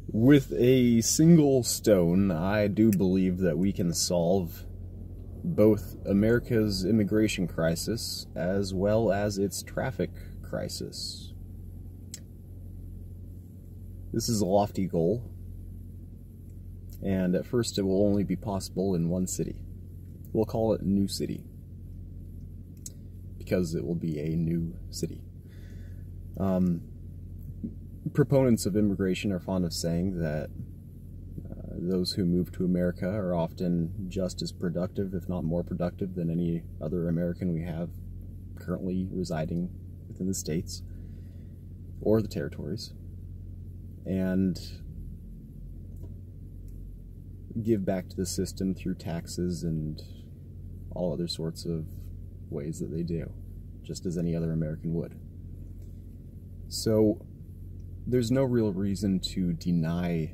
With a single stone, I do believe that we can solve both America's immigration crisis as well as its traffic crisis. This is a lofty goal, and at first it will only be possible in one city. We'll call it New City, because it will be a new city. Proponents of immigration are fond of saying that those who move to America are often just as productive, if not more productive, than any other American we have currently residing within the states or the territories, and give back to the system through taxes and all other sorts of ways that they do, just as any other American would. So there's no real reason to deny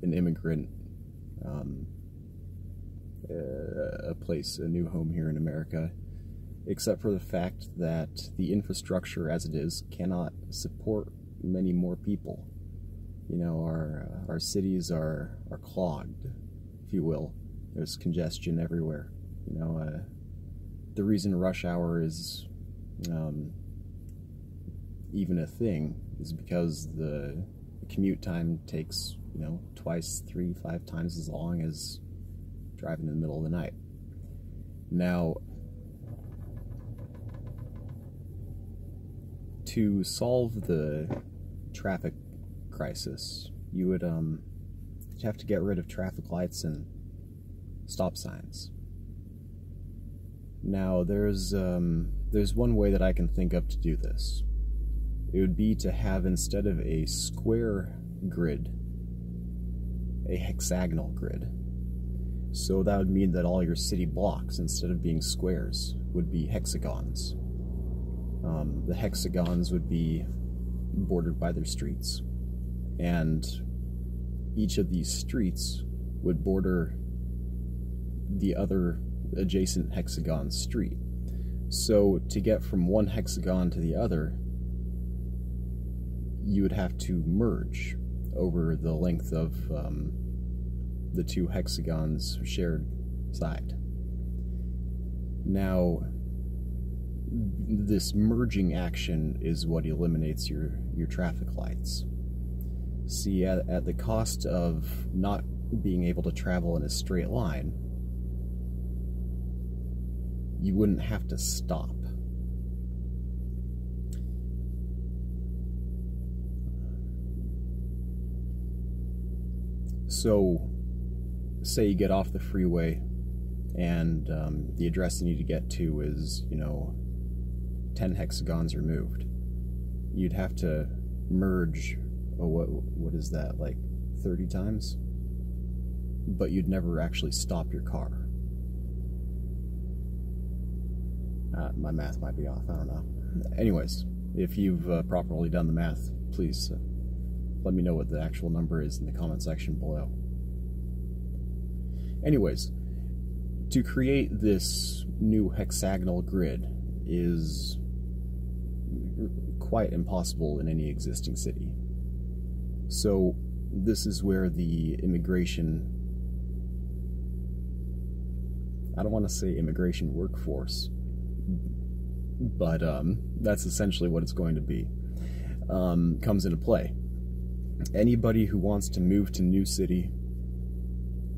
an immigrant a new home here in America, except for the fact that the infrastructure as it is cannot support many more people. You know, our cities are clogged, if you will. There's congestion everywhere. You know, the reason rush hour is even a thing is because the commute time takes, you know, 2, 3, 5 times as long as driving in the middle of the night. Now, to solve the traffic crisis, you would have to get rid of traffic lights and stop signs. Now, there's one way that I can think of to do this. It would be to have, instead of a square grid, a hexagonal grid. So that would mean that all your city blocks, instead of being squares, would be hexagons. The hexagons would be bordered by their streets, and each of these streets would border the other adjacent hexagon street. So to get from one hexagon to the other, you would have to merge over the length of the 2 hexagons shared side. Now, this merging action is what eliminates your traffic lights. See, at the cost of not being able to travel in a straight line, you wouldn't have to stop. So, say you get off the freeway and the address you need to get to is, you know, 10 hexagons removed. You'd have to merge, what is that, like 30 times? But you'd never actually stop your car. My math might be off, I don't know. Anyways, if you've properly done the math, please let me know what the actual number is in the comment section below. Anyways, to create this new hexagonal grid is quite impossible in any existing city. So this is where the immigration, I don't want to say immigration workforce, but that's essentially what it's going to be, comes into play. Anybody who wants to move to New City,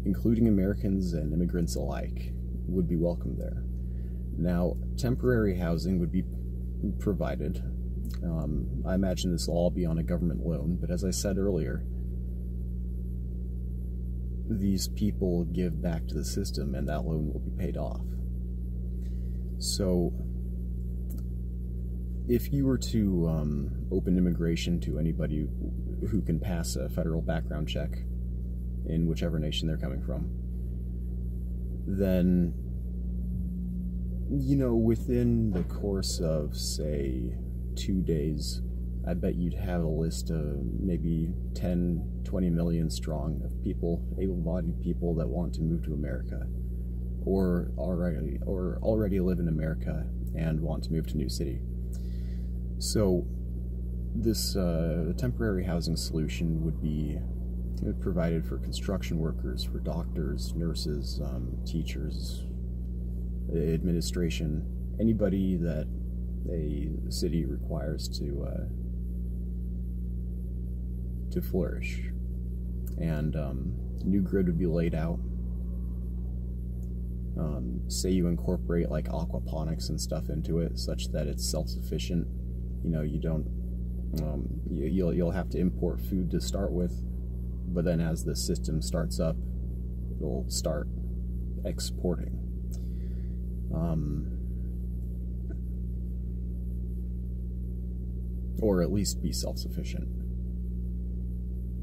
including Americans and immigrants alike, would be welcome there. Now, temporary housing would be provided. I imagine this will all be on a government loan, but as I said earlier, these people give back to the system and that loan will be paid off. So, if you were to open immigration to anybody who can pass a federal background check in whichever nation they're coming from, then, you know, within the course of, say, 2 days, I bet you'd have a list of maybe 10, 20 million strong of people, able-bodied people that want to move to America, or already live in America and want to move to New City. So this temporary housing solution would be It provided for construction workers, for doctors, nurses, teachers, administration, anybody that a city requires to flourish. And new grid would be laid out. Say you incorporate like aquaponics and stuff into it, such that it's self-sufficient. You know, you don't. You'll have to import food to start with, but then as the system starts up, it'll start exporting. Or at least be self-sufficient.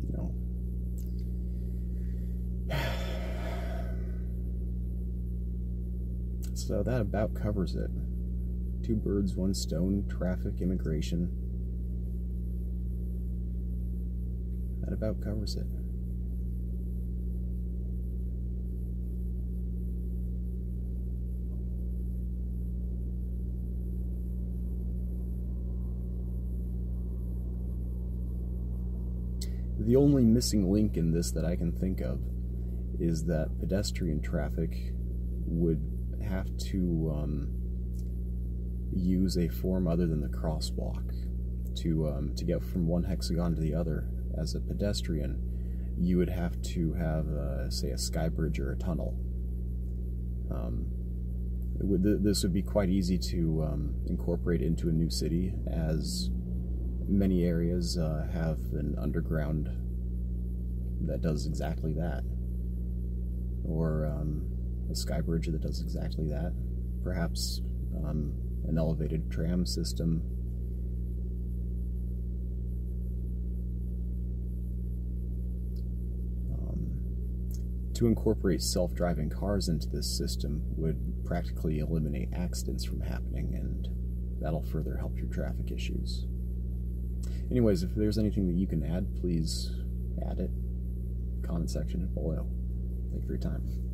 You know. So that about covers it. 2 birds, 1 stone, traffic, immigration. That about covers it. The only missing link in this that I can think of is that pedestrian traffic would have to use a form other than the crosswalk to get from one hexagon to the other. As a pedestrian, you would have to have, say, a sky bridge or a tunnel. This would be quite easy to incorporate into a new city, as many areas have an underground that does exactly that, or a sky bridge that does exactly that. Perhaps an elevated tram system. To incorporate self-driving cars into this system would practically eliminate accidents from happening, and that'll further help your traffic issues. Anyways, if there's anything that you can add, please add it. Comment section below. Thank you for your time.